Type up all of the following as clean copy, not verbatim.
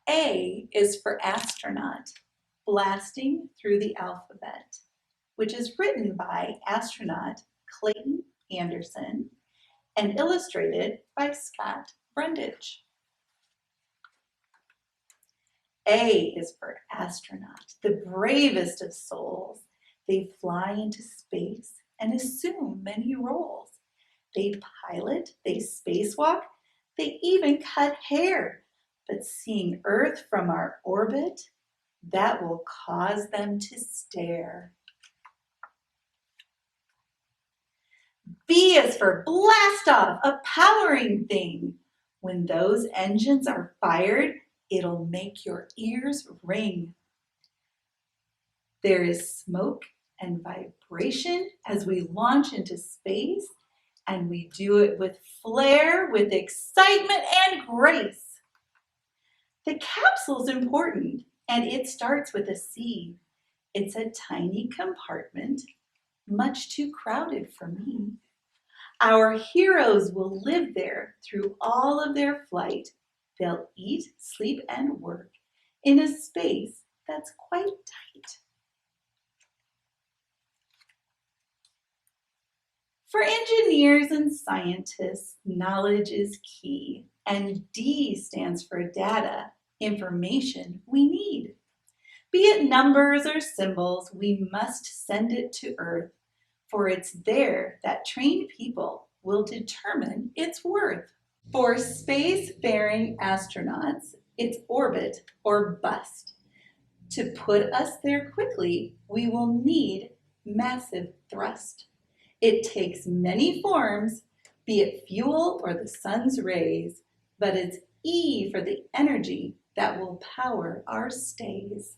A is for astronaut, blasting through the alphabet, which is written by astronaut Clayton Anderson and illustrated by Scott Brundage. A is for astronaut, the bravest of souls. They fly into space and assume many roles. They pilot, they spacewalk, they even cut hair. But seeing Earth from our orbit, that will cause them to stare. B is for blast off, a powering thing. When those engines are fired, it'll make your ears ring. There is smoke and vibration as we launch into space, and we do it with flair, with excitement and grace. The capsule's important, and it starts with a C. It's a tiny compartment, much too crowded for me. Our heroes will live there through all of their flight. They'll eat, sleep, and work in a space that's quite tight. For engineers and scientists, knowledge is key, and D stands for data, information we need. Be it numbers or symbols, we must send it to Earth, for it's there that trained people will determine its worth. For space-faring astronauts, it's orbit or bust. To put us there quickly, we will need massive thrust. It takes many forms, be it fuel or the sun's rays, but it's E for the energy that will power our stays.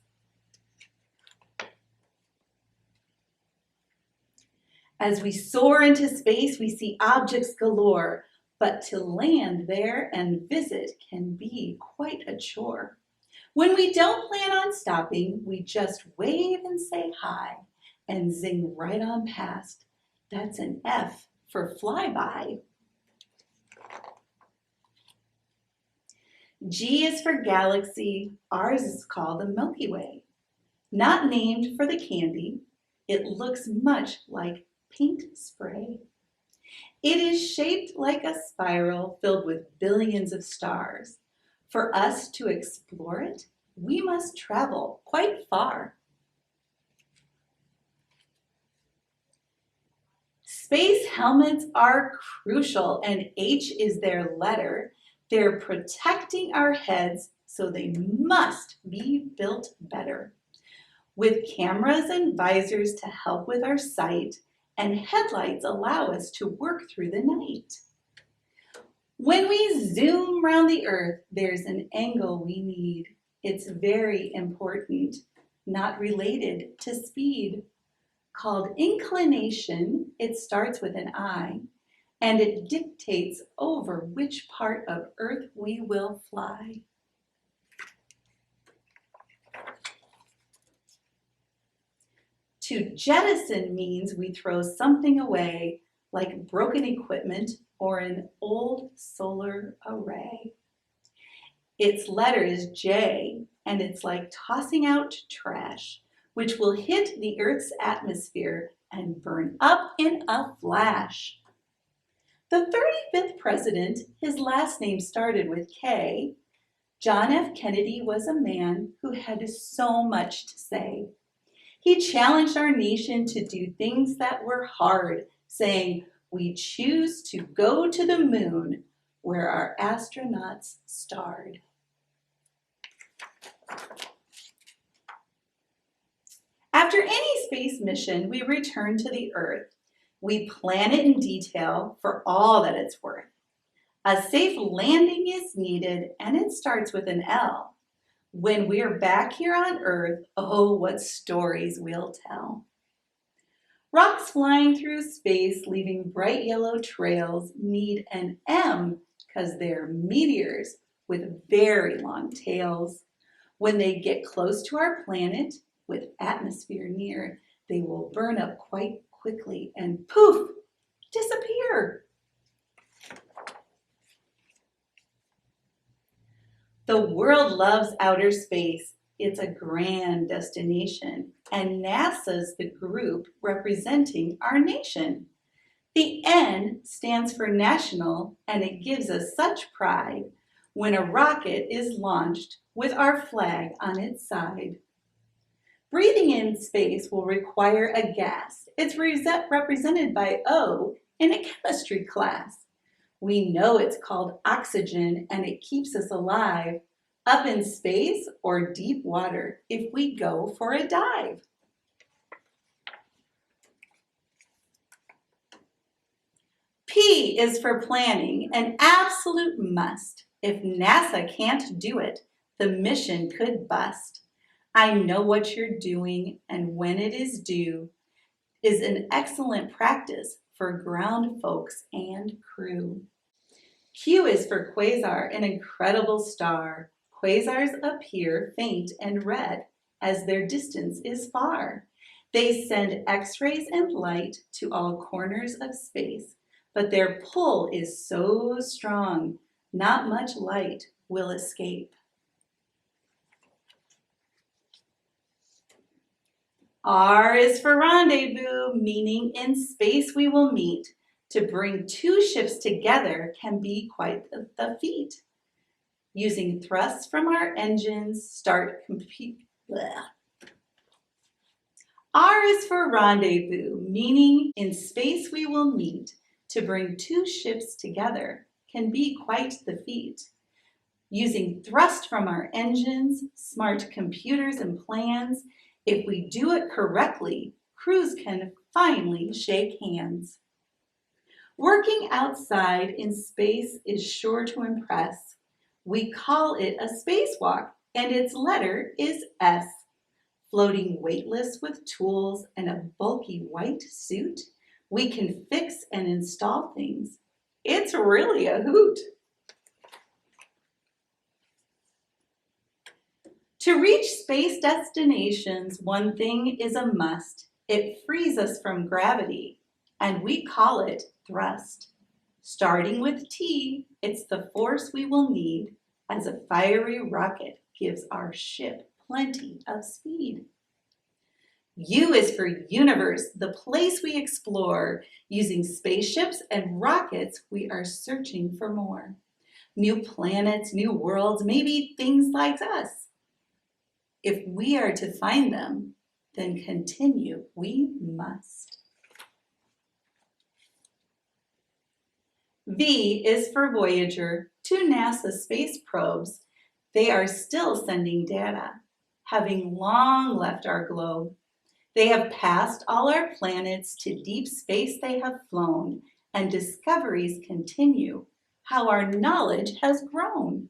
As we soar into space, we see objects galore, but to land there and visit can be quite a chore. When we don't plan on stopping, we just wave and say hi and zing right on past. That's an F for flyby. G is for galaxy. Ours is called the Milky Way. Not named for the candy, it looks much like paint spray. It is shaped like a spiral filled with billions of stars. For us to explore it, we must travel quite far. Space helmets are crucial, and H is their letter. They're protecting our heads, so they must be built better. With cameras and visors to help with our sight, and headlights allow us to work through the night. When we zoom around the Earth, there's an angle we need. It's very important, not related to speed. Called inclination, it starts with an I, and it dictates over which part of Earth we will fly. To jettison means we throw something away, like broken equipment or an old solar array. Its letter is J, and it's like tossing out trash, which will hit the Earth's atmosphere and burn up in a flash. The 35th president, his last name started with K. John F. Kennedy was a man who had so much to say. He challenged our nation to do things that were hard, saying, "We choose to go to the moon where our astronauts starred." After any space mission, we return to the Earth. We plan it in detail for all that it's worth. A safe landing is needed, and it starts with an L. When we're back here on Earth, oh, what stories we'll tell. Rocks flying through space, leaving bright yellow trails, need an M because they're meteors with very long tails. When they get close to our planet, with atmosphere near, they will burn up quite quickly and poof, disappear. The world loves outer space. It's a grand destination, and NASA's the group representing our nation. The N stands for national, and it gives us such pride when a rocket is launched with our flag on its side. Breathing in space will require a gas. It's represented by O in a chemistry class. We know it's called oxygen, and it keeps us alive up in space or deep water if we go for a dive. P is for planning, an absolute must. If NASA can't do it, the mission could bust. I know what you're doing and when it is due is an excellent practice for ground folks and crew. Q is for quasar, an incredible star. Quasars appear faint and red as their distance is far. They send X-rays and light to all corners of space, but their pull is so strong, not much light will escape. R is for rendezvous, meaning in space we will meet. To bring two ships together can be quite the feat. Using thrust from our engines, start compete. R is for rendezvous, meaning in space we will meet. To bring two ships together can be quite the feat. Using thrust from our engines, smart computers and plans, if we do it correctly, crews can finally shake hands. Working outside in space is sure to impress. We call it a spacewalk, and its letter is S. Floating weightless with tools and a bulky white suit, we can fix and install things. It's really a hoot. To reach space destinations, one thing is a must. It frees us from gravity, and we call it thrust. Starting with T, it's the force we will need as a fiery rocket gives our ship plenty of speed. U is for universe, the place we explore. Using spaceships and rockets, we are searching for more. New planets, new worlds, maybe things like us. If we are to find them, then continue we must. V is for Voyager, two NASA space probes. They are still sending data, having long left our globe. They have passed all our planets, to deep space they have flown, and discoveries continue, how our knowledge has grown.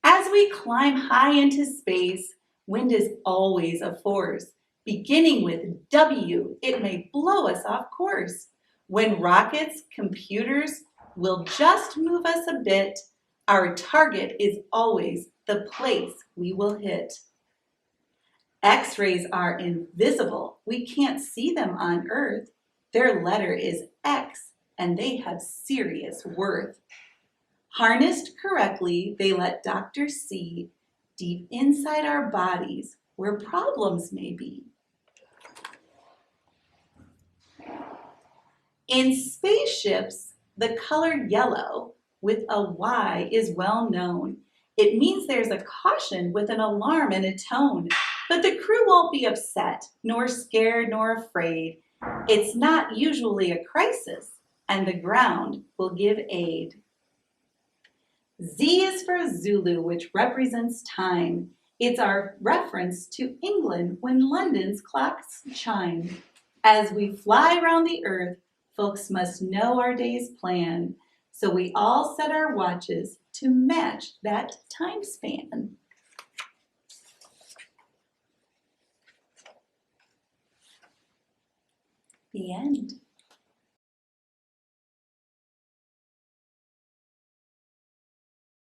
As we climb high into space, wind is always a force. Beginning with W, it may blow us off course. When rockets, computers will just move us a bit, our target is always the place we will hit. X-rays are invisible. We can't see them on Earth. Their letter is X, and they have serious worth. Harnessed correctly, they let doctors see deep inside our bodies where problems may be. In spaceships, the color yellow with a Y is well known. It means there's a caution with an alarm and a tone, but the crew won't be upset, nor scared, nor afraid. It's not usually a crisis, and the ground will give aid. Z is for Zulu, which represents time. It's our reference to England when London's clocks chime. As we fly around the earth, folks must know our day's plan, so we all set our watches to match that time span. The end.